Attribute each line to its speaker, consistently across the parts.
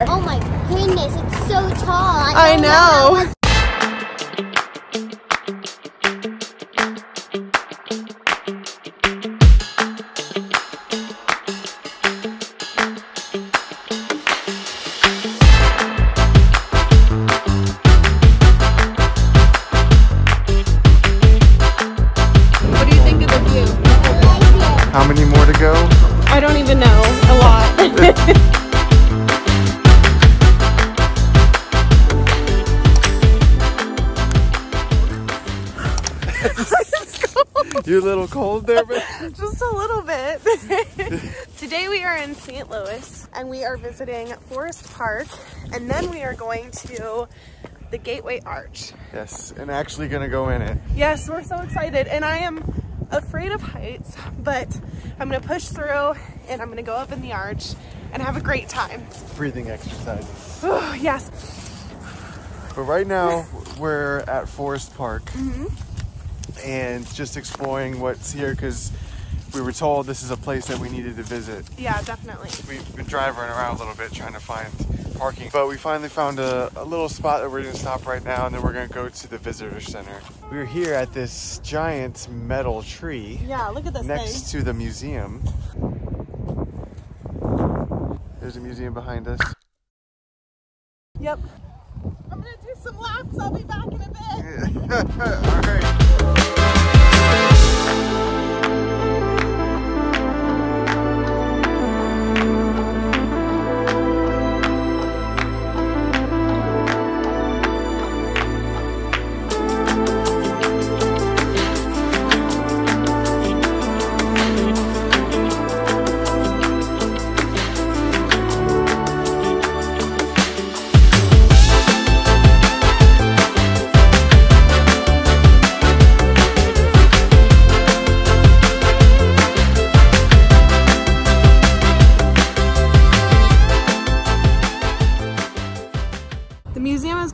Speaker 1: Oh my goodness, it's so tall.
Speaker 2: I know.
Speaker 1: What do you think of the view?
Speaker 3: How many more to go?
Speaker 2: I don't even know. A lot.
Speaker 3: You're a little cold there, but
Speaker 2: Just a little bit. Today we are in St. Louis and we are visiting Forest Park, and then we are going to the Gateway Arch.
Speaker 3: yes, and actually gonna go in it.
Speaker 2: Yes, we're so excited, and I am afraid of heights, but I'm gonna push through and I'm gonna go up in the arch and have a great time.
Speaker 3: Breathing exercises.
Speaker 2: Oh, yes.
Speaker 3: But right now we're at Forest Park and just exploring what's here because we were told this is a place that we needed to visit.
Speaker 2: Yeah, definitely.
Speaker 3: We've been driving around a little bit trying to find parking, but we finally found a little spot that we're gonna stop right now, and then we're gonna go to the visitor center. We're here at this giant metal tree.
Speaker 2: Yeah, look at this
Speaker 3: next to the museum. There's a museum behind us.
Speaker 2: Yep. I'm gonna do some laps. I'll be back in a bit.
Speaker 3: All right.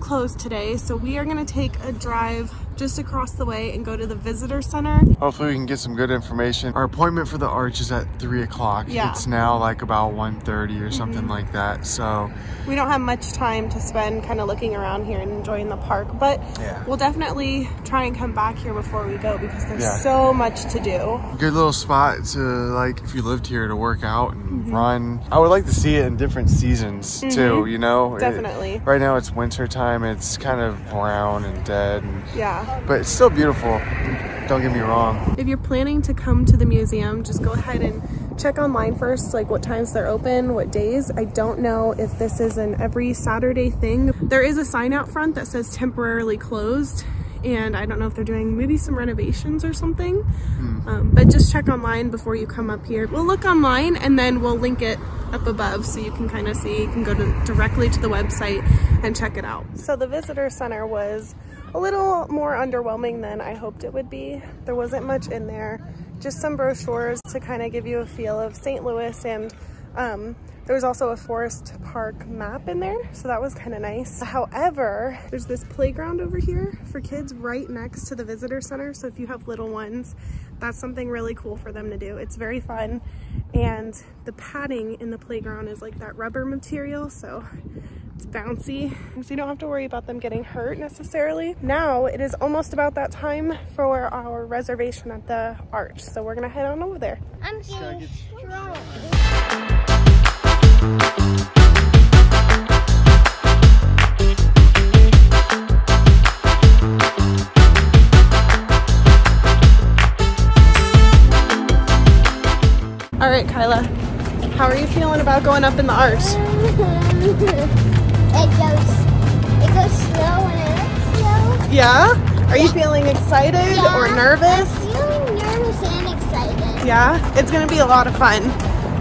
Speaker 2: Closed today, so we are going to take a drive just across the way and go to the visitor center.
Speaker 3: Hopefully we can get some good information. Our appointment for the arch is at 3 o'clock.
Speaker 2: Yeah.
Speaker 3: It's now like about 1:30 or something like that. So
Speaker 2: we don't have much time to spend kind of looking around here and enjoying the park, but
Speaker 3: yeah,
Speaker 2: we'll definitely try and come back here before we go because there's so much to do.
Speaker 3: Good little spot to, like, if you lived here, to work out and run. I would like to see it in different seasons too, you know?
Speaker 2: Definitely.
Speaker 3: Right now it's winter time. It's kind of brown and dead. And,
Speaker 2: yeah.
Speaker 3: but it's still beautiful. Don't get me wrong.
Speaker 2: If you're planning to come to the museum, just go ahead and check online first, like what times they're open, what days. I don't know if this is an every Saturday thing. There is a sign out front that says temporarily closed, and I don't know if they're doing maybe some renovations or something. But just check online before you come up here. We'll look online and then we'll link it up above so you can kind of see. You can go directly to the website and check it out. So the visitor center was a little more underwhelming than I hoped it would be. There wasn't much in there, just some brochures to kind of give you a feel of St. Louis, and there was also a Forest Park map in there, so that was kind of nice. However, there's this playground over here for kids right next to the visitor center, so if you have little ones, that's something really cool for them to do. It's very fun, and the padding in the playground is like that rubber material, so it's bouncy, so you don't have to worry about them getting hurt necessarily. Now it is almost about that time for our reservation at the arch, so we're gonna head on over there.
Speaker 1: I'm getting strong.
Speaker 2: All right, Kyla, how are you feeling about going up in the arch?
Speaker 1: It goes slow and slow.
Speaker 2: Yeah? Are you feeling excited or nervous?
Speaker 1: I'm feeling nervous and excited.
Speaker 2: Yeah? It's gonna be a lot of fun.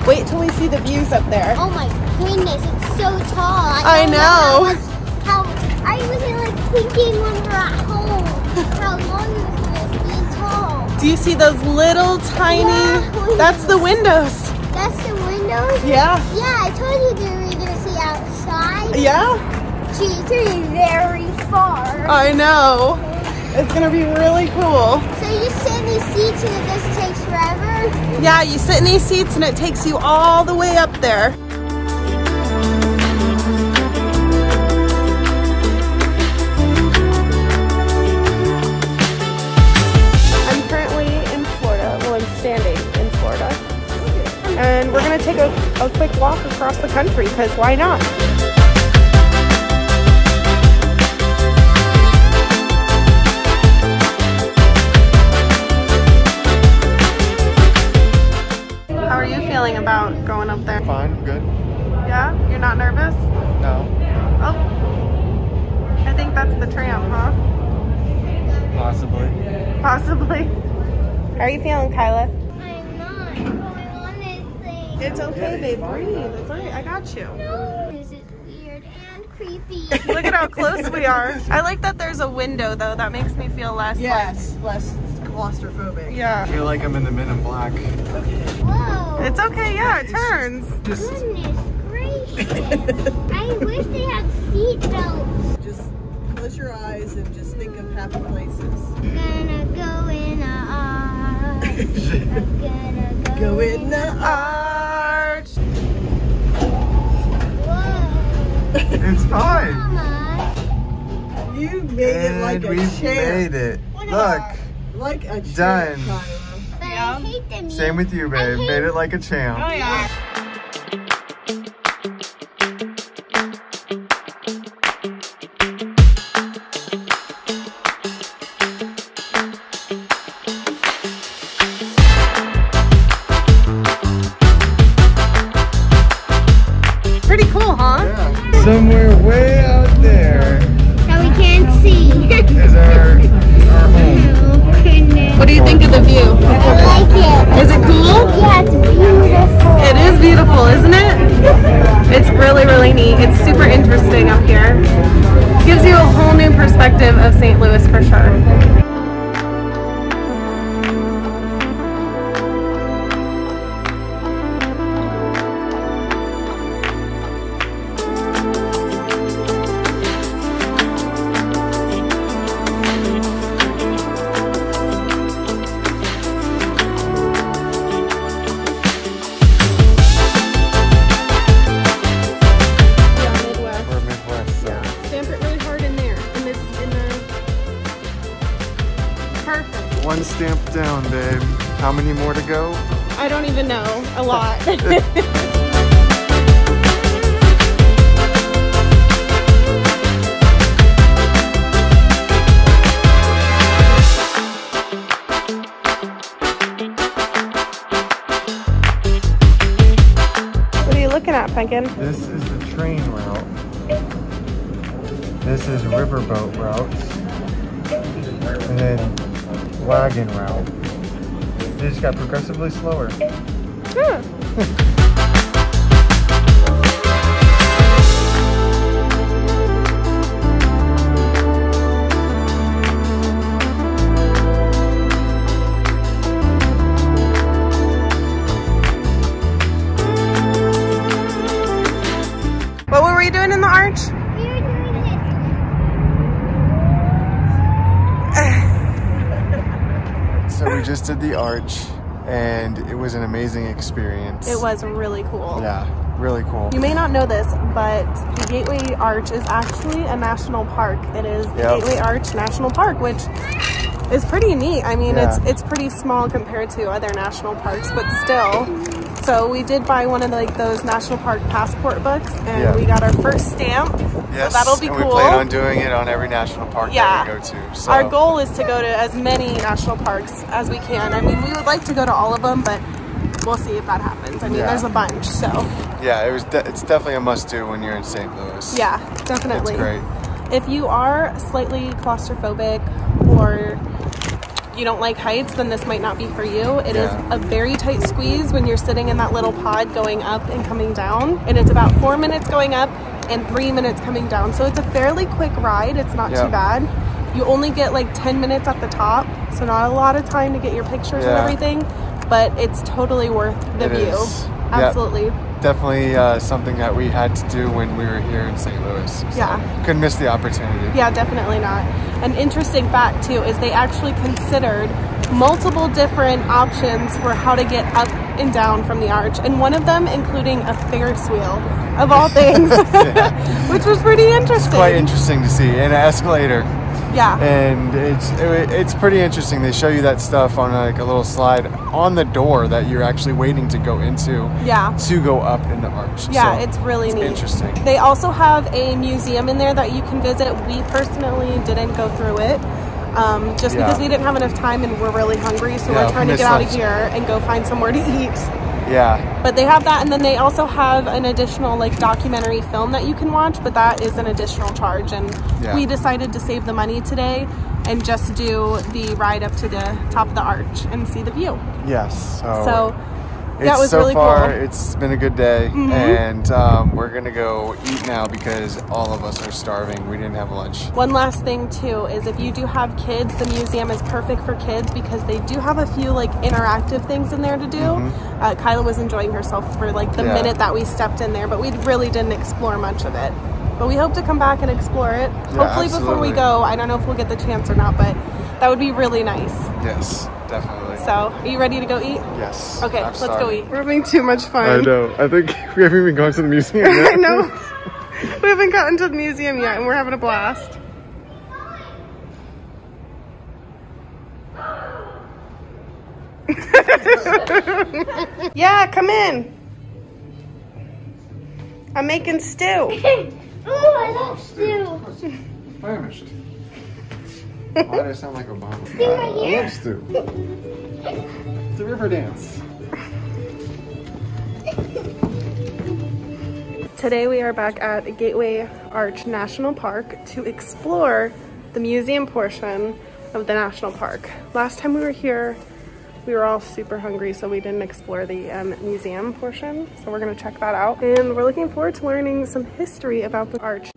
Speaker 2: Wait till we see the views up there.
Speaker 1: Oh my goodness, it's so tall.
Speaker 2: I know.
Speaker 1: How I wasn't like thinking when we were at home how long it was gonna be tall.
Speaker 2: Do you see those little tiny, that's the windows.
Speaker 1: That's the windows?
Speaker 2: Yeah.
Speaker 1: Yeah, I told you they were gonna see outside.
Speaker 2: Yeah?
Speaker 1: She's very far.
Speaker 2: I know. It's gonna be really cool.
Speaker 1: So you just sit in these seats and it just takes forever?
Speaker 2: Yeah, you sit in these seats and it takes you all the way up there. across the country, because why not? How are you feeling about going up there?
Speaker 3: Fine, good.
Speaker 2: Yeah? You're not nervous?
Speaker 3: No.
Speaker 2: Oh. I think that's the tram, huh?
Speaker 3: Possibly.
Speaker 2: Possibly. How are you feeling, Kyla?
Speaker 1: I'm not going on this thing.
Speaker 2: It's okay, babe. Breathe. It's alright. I got you.
Speaker 1: No. This is weird and creepy.
Speaker 2: Look at how close we are. I like that there's a window, though. That makes me feel less.
Speaker 4: Yes, less claustrophobic.
Speaker 2: Yeah.
Speaker 3: I feel like I'm in the Men in Black.
Speaker 1: Whoa.
Speaker 2: It's okay. Yeah, it turns.
Speaker 3: Just
Speaker 1: Goodness gracious. I wish they had seat belts.
Speaker 4: Just close your eyes and just think of happy places.
Speaker 1: Gonna go in the arch. I'm gonna
Speaker 4: Go in the
Speaker 2: Arch.
Speaker 1: Whoa.
Speaker 3: it's fine.
Speaker 1: Mama.
Speaker 4: You made it like a
Speaker 3: we've
Speaker 4: chair.
Speaker 3: made it. Look,
Speaker 4: Like a chair,
Speaker 3: Done.
Speaker 4: Kyla.
Speaker 1: But
Speaker 2: Yeah.
Speaker 1: I hate them.
Speaker 3: same with you, babe. Made it like a champ.
Speaker 2: Oh, yeah. Pretty cool, huh?
Speaker 3: Yeah. Somewhere way out there
Speaker 1: That we can't see.
Speaker 3: is our home.
Speaker 1: Oh, goodness.
Speaker 2: What do you think of the view?
Speaker 1: I like it.
Speaker 2: Is it cool?
Speaker 1: Yeah, it's beautiful.
Speaker 2: It is beautiful, isn't it? It's really, really neat. It's super interesting up here. Gives you a whole new perspective of St. Louis for sure.
Speaker 3: We're Midwest, so.
Speaker 2: Stamp it really hard in there. In the perfect.
Speaker 3: One stamp down, babe. How many more to go?
Speaker 2: I don't even know. A lot. What are you looking at, Pumpkin?
Speaker 3: This is the train route. This is riverboat routes. And then wagon route. They just got progressively slower.
Speaker 2: Huh. What were we doing in the arch?
Speaker 1: We were doing this.
Speaker 3: So we just did the arch and it was an amazing experience.
Speaker 2: It was really cool.
Speaker 3: Yeah, really cool.
Speaker 2: You may not know this, but the Gateway Arch is actually a national park. It is the
Speaker 3: Yep.
Speaker 2: Gateway Arch National Park, which is pretty neat. I mean,
Speaker 3: Yeah.
Speaker 2: it's pretty small compared to other national parks, but still. So we did buy one of those national park passport books, and
Speaker 3: Yeah.
Speaker 2: we got our first stamp.
Speaker 3: Yes,
Speaker 2: So that'll be
Speaker 3: and
Speaker 2: cool.
Speaker 3: we plan on doing it on every national park
Speaker 2: Yeah.
Speaker 3: that we go to. So.
Speaker 2: Our goal is to go to as many national parks as we can. I mean, we would like to go to all of them, but we'll see if that happens. I mean,
Speaker 3: Yeah.
Speaker 2: there's a bunch, so
Speaker 3: Yeah, it's definitely a must-do when you're in St. Louis.
Speaker 2: yeah, definitely.
Speaker 3: It's great.
Speaker 2: If you are slightly claustrophobic or you don't like heights, then this might not be for you. It is
Speaker 3: Yeah.
Speaker 2: a very tight squeeze when you're sitting in that little pod going up and coming down. And it's about 4 minutes going up and 3 minutes coming down. So it's a fairly quick ride. It's not
Speaker 3: Yeah.
Speaker 2: too bad. You only get like 10 minutes at the top, so not a lot of time to get your pictures and
Speaker 3: Yeah.
Speaker 2: everything, but it's totally worth the
Speaker 3: It
Speaker 2: view.
Speaker 3: is.
Speaker 2: Absolutely.
Speaker 3: Definitely something that we had to do when we were here in St. Louis. So
Speaker 2: Yeah.
Speaker 3: couldn't miss the opportunity.
Speaker 2: Yeah, definitely not. An interesting fact too is they actually considered multiple different options for how to get up and down from the arch, and one of them including a Ferris wheel of all things, which was pretty interesting.
Speaker 3: Quite interesting to see, and an escalator.
Speaker 2: Yeah.
Speaker 3: And it's pretty interesting. They show you that stuff on like a little slide on the door that you're actually waiting to go into.
Speaker 2: Yeah.
Speaker 3: To go up in the arch.
Speaker 2: Yeah,
Speaker 3: so
Speaker 2: it's really neat.
Speaker 3: Interesting.
Speaker 2: They also have a museum in there that you can visit. We personally didn't go through it. Just because we didn't have enough time and we're really hungry, so we're trying to get out of here and go find somewhere to eat.
Speaker 3: Yeah.
Speaker 2: But they have that, and then they also have an additional like documentary film that you can watch, but that is an additional charge. And we decided to save the money today and just do the ride up to the top of the arch and see the view.
Speaker 3: Yes.
Speaker 2: So that was
Speaker 3: so
Speaker 2: really
Speaker 3: far,
Speaker 2: cool.
Speaker 3: It's been a good day, and we're gonna go eat now because all of us are starving. We didn't have lunch.
Speaker 2: One last thing too is if you do have kids, the museum is perfect for kids because they do have a few like interactive things in there to do. Kyla was enjoying herself for like the minute that we stepped in there, but we really didn't explore much of it. But we hope to come back and explore it. Hopefully before we go. I don't know if we'll get the chance or not, but that would be really nice.
Speaker 3: Yes, definitely.
Speaker 2: So, are you ready to go eat?
Speaker 3: Yes.
Speaker 2: Okay, let's go eat. We're having too much fun.
Speaker 3: I know. I think we haven't even gone to the museum yet.
Speaker 2: I know. We haven't gotten to the museum yet, and we're having a blast. Yeah, come in. I'm making stew.
Speaker 1: Oh, I love stew.
Speaker 3: Famished. Why do I sound like Obama?
Speaker 1: Stew right here.
Speaker 3: I love stew. The river dance.
Speaker 2: Today we are back at Gateway Arch National Park to explore the museum portion of the national park. Last time we were here, we were all super hungry, so we didn't explore the museum portion. So we're gonna check that out. And we're looking forward to learning some history about the arch.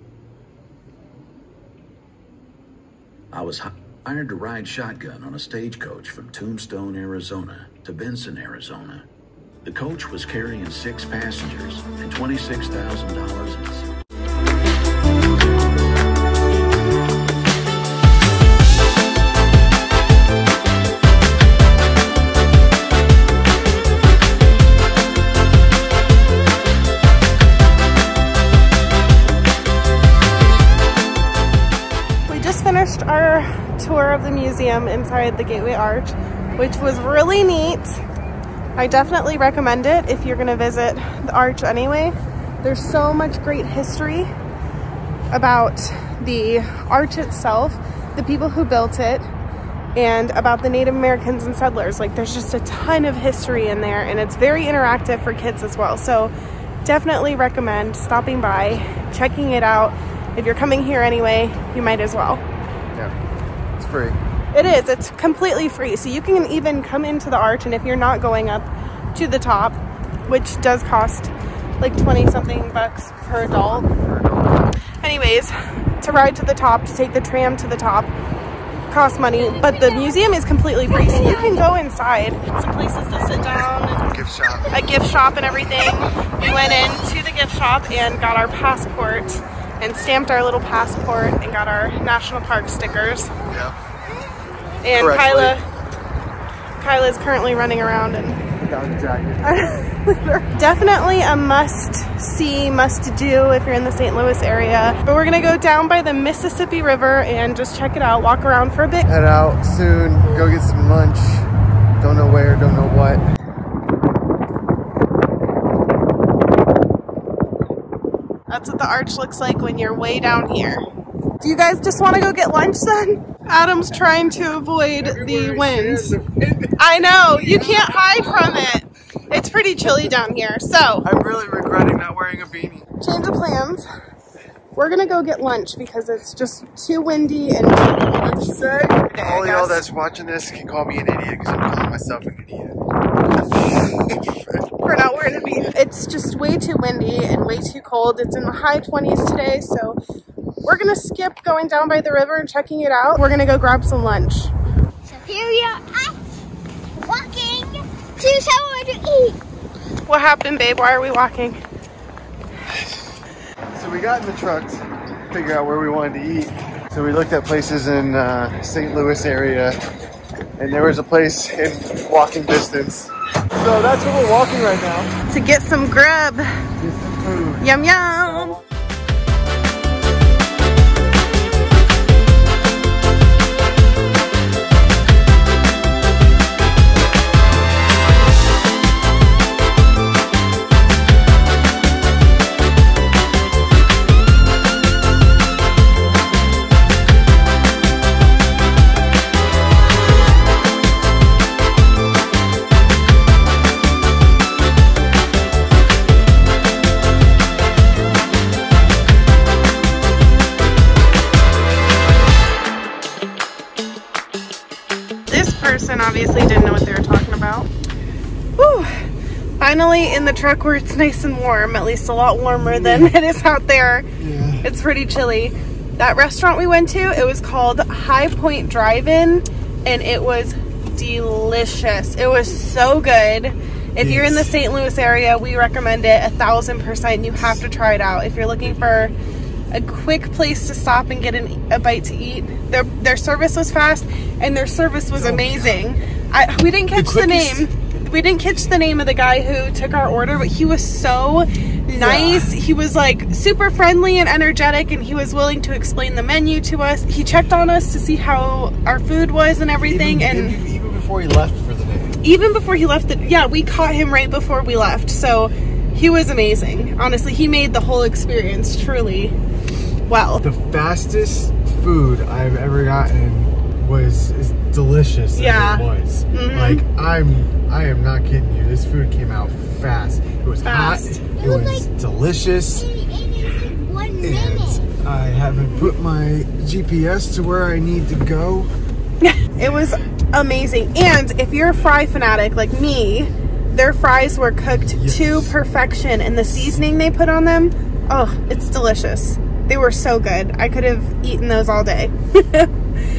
Speaker 5: I was hired to ride shotgun on a stagecoach from Tombstone, Arizona to Benson, Arizona. The coach was carrying 6 passengers and $26,000 in
Speaker 2: Finished our tour of the museum inside the Gateway Arch, which was really neat. I definitely recommend it if you're gonna visit the arch anyway. There's so much great history about the arch itself, the people who built it, and about the Native Americans and settlers. Like, there's just a ton of history in there, and it's very interactive for kids as well. So definitely recommend stopping by, checking it out. If you're coming here anyway, you might as well.
Speaker 3: Yeah, it's free.
Speaker 2: It is. It's completely free. So you can even come into the arch, and if you're not going up to the top, which does cost like 20-something bucks per adult. Anyways, to ride to the top, to take the tram to the top, costs money, but the museum is completely free. So you can go inside. Some places to sit down. And
Speaker 3: gift shop.
Speaker 2: A gift shop and everything. We went into the gift shop and got our passport and stamped our little passport and got our national park stickers.
Speaker 3: Yeah.
Speaker 2: And Kyla's currently running around and definitely a must-see, must-do if you're in the St. Louis area. But we're gonna go down by the Mississippi River and just check it out, walk around for a bit.
Speaker 3: Head out soon, go get some lunch. Don't know where, don't know what.
Speaker 2: That's what the arch looks like when you're way down here. Do you guys just want to go get lunch then? Adam's trying to avoid the wind. I know, you can't hide from it. It's pretty chilly down here, so.
Speaker 3: I'm really regretting not wearing a beanie.
Speaker 2: Change of plans. We're gonna go get lunch because it's just too windy and
Speaker 3: What'd you say? All y'all that's watching this can call me an idiot because I'm calling myself an idiot.
Speaker 2: for not wearing a beanie. It's just way too windy and way too cold. It's in the high 20s today, so we're gonna skip going down by the river and checking it out. We're gonna go grab some lunch.
Speaker 1: So here we are walking to somewhere to eat.
Speaker 2: What happened, babe? Why are we walking?
Speaker 3: So we got in the truck to figure out where we wanted to eat. So we looked at places in St. Louis area, and there was a place in walking distance. So that's where we're walking right now.
Speaker 2: To get some grub.
Speaker 3: Get some food.
Speaker 2: Yum yum. person obviously didn't know what they were talking about. Whew. Finally in the truck where it's nice and warm, at least a lot warmer than it is out there.
Speaker 3: Yeah.
Speaker 2: It's pretty chilly. That restaurant we went to, it was called High Point Drive-In, and it was delicious. It was so good. If you're in the St. Louis area, we recommend it 1000%. You have to try it out. If you're looking for a quick place to stop and get a bite to eat, their service was fast and their service was amazing. We didn't catch the name. We didn't catch the name of the guy who took our order, but he was so nice. He was like super friendly and energetic, and he was willing to explain the menu to us. He checked on us to see how our food was and everything.
Speaker 3: Even before he left for the day.
Speaker 2: Even before he left, yeah, we caught him right before we left. So he was amazing. Honestly, he made the whole experience truly well.
Speaker 3: The fastest food I've ever gotten was as delicious as it was. Like, I am not kidding you. This food came out fast. It was hot. It was delicious.
Speaker 1: In 1 minute.
Speaker 3: And I haven't put my GPS to where I need to go.
Speaker 2: It was amazing. And if you're a fry fanatic like me, their fries were cooked to perfection, and the seasoning they put on them, oh, it's delicious. They were so good. I could have eaten those all day.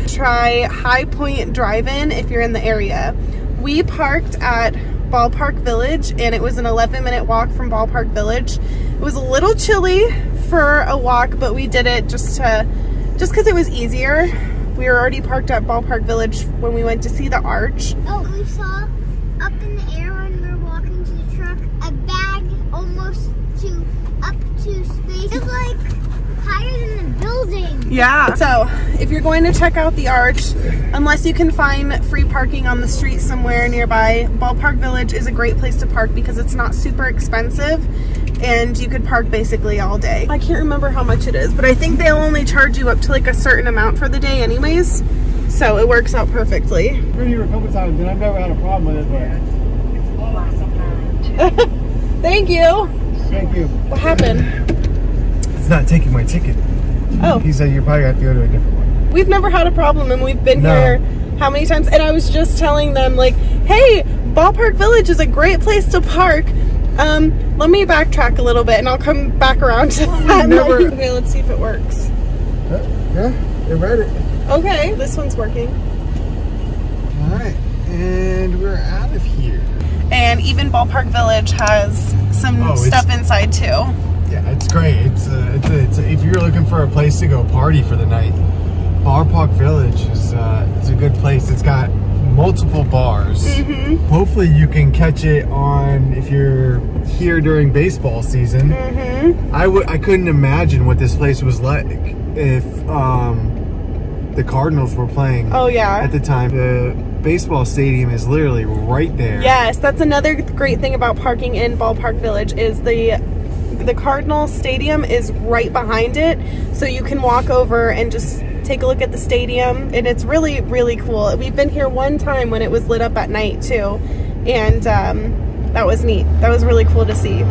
Speaker 2: Try High Point Drive-In if you're in the area. We parked at Ballpark Village, and it was an 11-minute walk from Ballpark Village. It was a little chilly for a walk, but we did it just because it was easier. We were already parked at Ballpark Village when we went to see the arch.
Speaker 1: Oh, we saw up in the air when we were walking to the truck a bag almost up to space. It was like higher than the building.
Speaker 2: Yeah. So if you're going to check out the arch, unless you can find free parking on the street somewhere nearby, Ballpark Village is a great place to park because it's not super expensive and you could park basically all day. I can't remember how much it is, but I think they'll only charge you up to like a certain amount for the day anyways. So it works out perfectly.
Speaker 3: I've been here a couple times and I've never had a problem with it, but...
Speaker 2: Thank you.
Speaker 3: Thank you.
Speaker 2: What happened?
Speaker 3: It's not taking my ticket.
Speaker 2: Oh.
Speaker 3: He said you probably have to go to a different one.
Speaker 2: We've never had a problem, and we've been here how many times? And I was just telling them, like, hey, Ballpark Village is a great place to park. Let me backtrack a little bit and I'll come back around to that. Okay, let's see if it works.
Speaker 3: Yeah, it read it.
Speaker 2: Okay, this one's working.
Speaker 3: All right, and we're out of here.
Speaker 2: And even Ballpark Village has some stuff inside too.
Speaker 3: Yeah, it's great. It's if you're looking for a place to go party for the night, Ballpark Village is it's a good place. It's got multiple bars. Hopefully you can catch it on if you're here during baseball season. I couldn't imagine what this place was like if the Cardinals were playing. Oh yeah. At the time, the baseball stadium is literally right there. Yes, that's another great thing about parking in Ballpark Village is the Cardinal stadium is right behind it, so you can walk over and just take a look at the stadium, and it's really, really cool. We've been here one time when it was lit up at night too, and that was neat. That was really cool to see.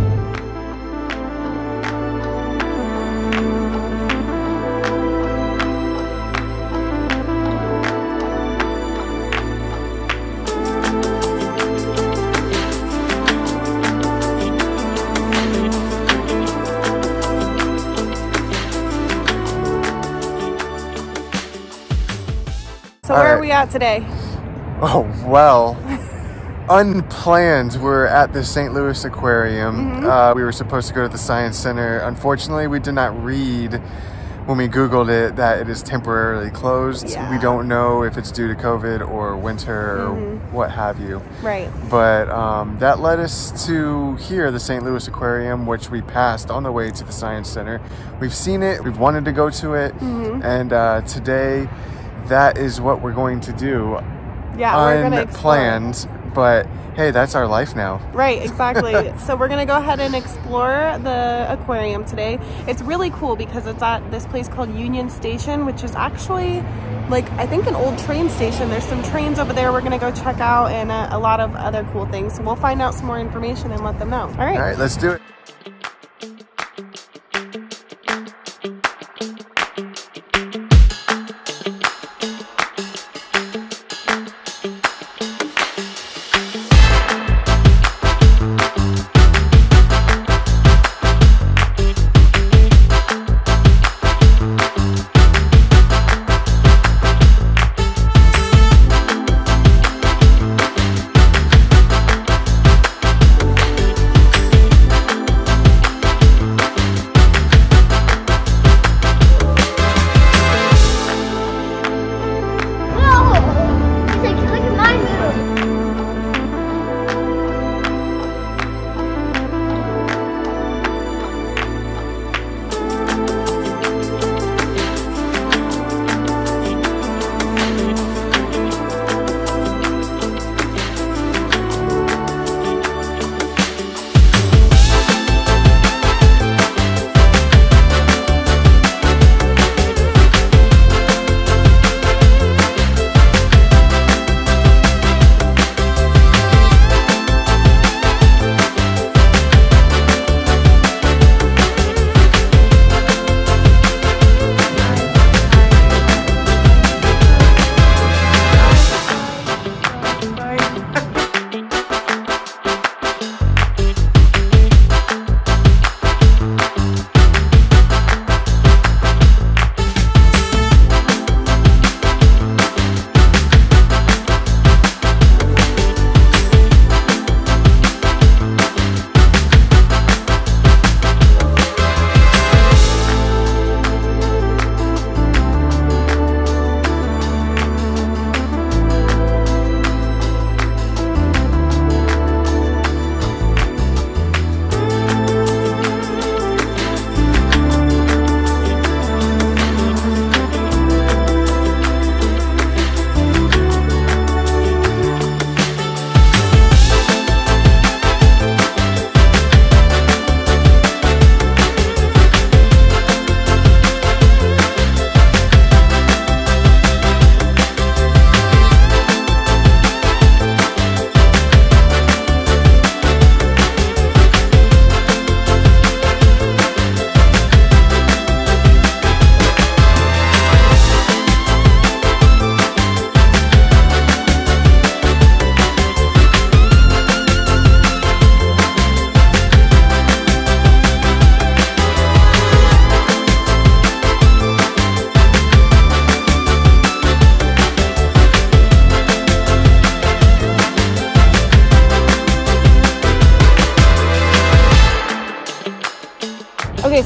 Speaker 3: So where are we at today? Oh, well, unplanned. We're at the St. Louis Aquarium. We were supposed to go to the Science Center. Unfortunately, we did not read when we Googled it that it is temporarily closed. We don't know if it's due to COVID or winter or what have you. Right. But that led us to here, the St. Louis Aquarium, which we passed on the way to the Science Center. We've seen it. We've wanted to go to it. And today, that is what we're going to do. Yeah, we're going to explore. Unplanned, but hey, that's our life now. Right, exactly. So we're going to go ahead and explore the aquarium today. It's really cool because it's at this place called Union Station, which is actually like, I think an old train station. There's some trains over there we're going to go check out and a lot of other cool things. So we'll find out some more information and let them know. All right. All right, let's do it.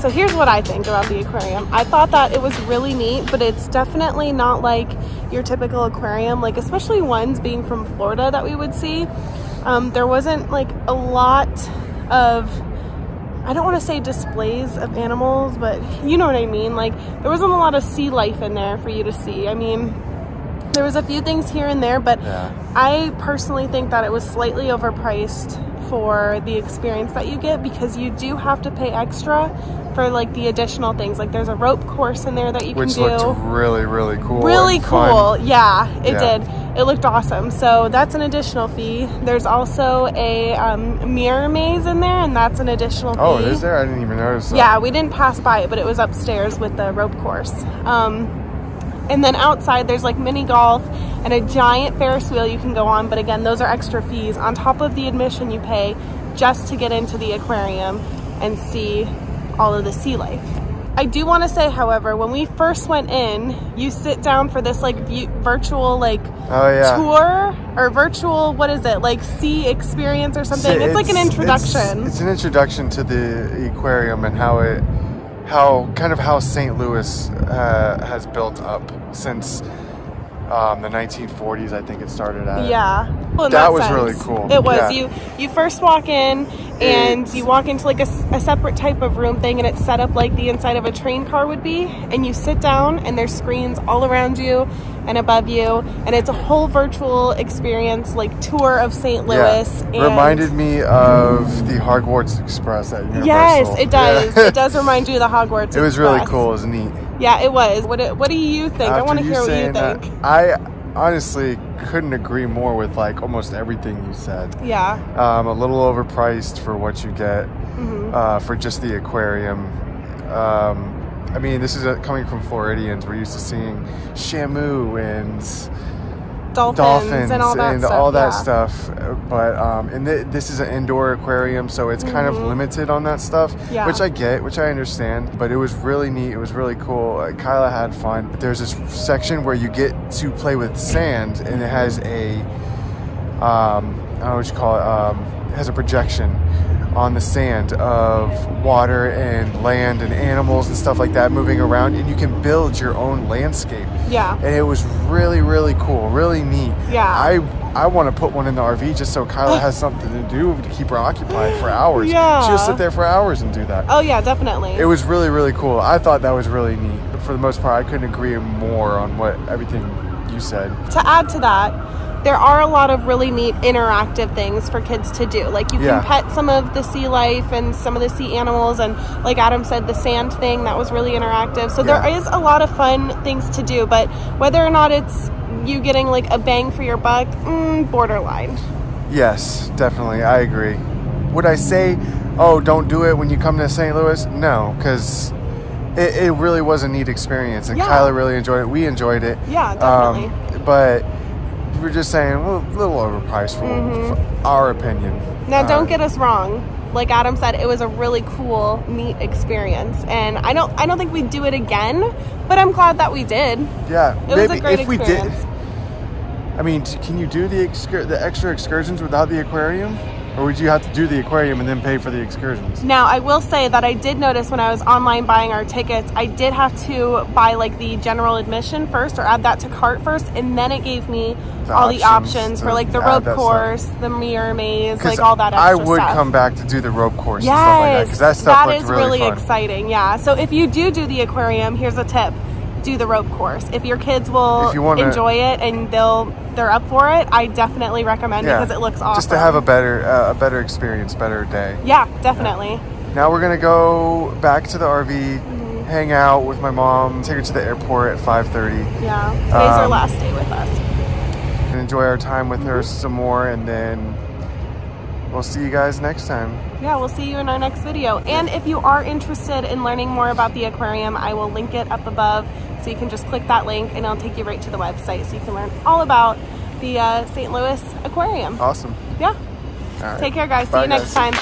Speaker 2: So here's what I think about the aquarium. I thought that it was really neat, but it's definitely not like your typical aquarium, like especially ones being from Florida that we would see. There wasn't like a lot of, I don't want to say displays of animals, but you know what I mean. Like there wasn't a lot of sea life in there for you to see. I mean, there was a few things here and there, but yeah. I personally think that it was slightly overpriced for the experience that you get, because you do have to pay extra for like the additional things. Like there's a rope course in there that you can do. Which looked really cool. Really cool. Yeah, it did. It looked awesome. So that's an additional fee. There's also a mirror maze in there, and that's an additional fee. Oh, is there? I didn't even notice that. Yeah, we didn't pass by it, but it was upstairs with the rope course. And then outside there's like mini golf and a giant Ferris wheel you can go on, but again, those are extra fees on top of the admission you pay just to get into the aquarium and see all of the sea life. I do want to say, however, when we first went in, you sit down for this like virtual like tour or virtual, what is it, like sea experience or something? It's like an introduction. It's an introduction to the aquarium and how St. Louis has built up since the 1940s, I think it started at. Yeah. Well, that was really cool. It was. Yeah. You first walk in and you walk into like a separate type of room thing, and it's set up like the inside of a train car would be, and you sit down and there's screens all around you and above you, and it's a whole virtual experience, like tour of St. Louis. Yeah. And reminded me of the Hogwarts Express at Universal. Yes, it does. Yeah. It does remind you of the Hogwarts Express. It was really cool. It was neat. Yeah, it was. What do you think? I want to hear what you think. I honestly couldn't agree more with like almost everything you said. Yeah. A little overpriced for what you get for just the aquarium. I mean, this is coming from Floridians. We're used to seeing Shamu and dolphins and all that stuff. But and this is an indoor aquarium, so it's kind of limited on that stuff, which I get, which I understand. But it was really neat. It was really cool. Kyla had fun. There's this section where you get to play with sand, and it has a I don't know what you call it. It has a projection on the sand of water and land and animals and stuff like that moving around, and you can build your own landscape. Yeah. And it was really cool, really neat. Yeah. I want to put one in the RV just so Kyla has something to do to keep her occupied for hours. Yeah. She'll sit there for hours and do that. Oh yeah, definitely. It was really cool. I thought that was really neat. But for the most part, I couldn't agree more on everything you said. To add to that, there are a lot of really neat interactive things for kids to do. Like you can pet some of the sea life and some of the sea animals, and like Adam said, the sand thing, that was really interactive. So there is a lot of fun things to do, but whether or not it's you getting like a bang for your buck, borderline. Yes, definitely. I agree. Would I say, oh, don't do it when you come to St. Louis? No, because it really was a neat experience, and Kyla really enjoyed it. We enjoyed it. Yeah, definitely. But we're just saying, well, a little overpriced for our opinion. Now, don't get us wrong. Like Adam said, it was a really cool, neat experience, and I don't think we'd do it again, but I'm glad that we did. Yeah, it was a great experience. I mean, can you do the extra excursions without the aquarium? Or would you have to do the aquarium and then pay for the excursions? Now, I will say that I did notice when I was online buying our tickets, I did have to buy like the general admission first, or add that to cart first, and then it gave me all the options for like the rope course, the mirror maze, like all that extra stuff. I would come back to do the rope course and stuff like that, because that stuff looked really fun. Exciting, yeah. So if you do the aquarium, here's a tip. Do the rope course. If your kids will enjoy it and they're up for it, I definitely recommend it because it looks awesome. Just to have a better experience, better day. Yeah, definitely. Yeah. Now we're gonna go back to the RV, hang out with my mom, take her to the airport at 5:30. Yeah, today's our last day with us. And enjoy our time with her some more, and then we'll see you guys next time. Yeah, we'll see you in our next video. And if you are interested in learning more about the aquarium, I will link it up above. So you can just click that link and it'll take you right to the website, so you can learn all about the St. Louis Aquarium. Awesome. Yeah. All right. Take care, guys. See you next time.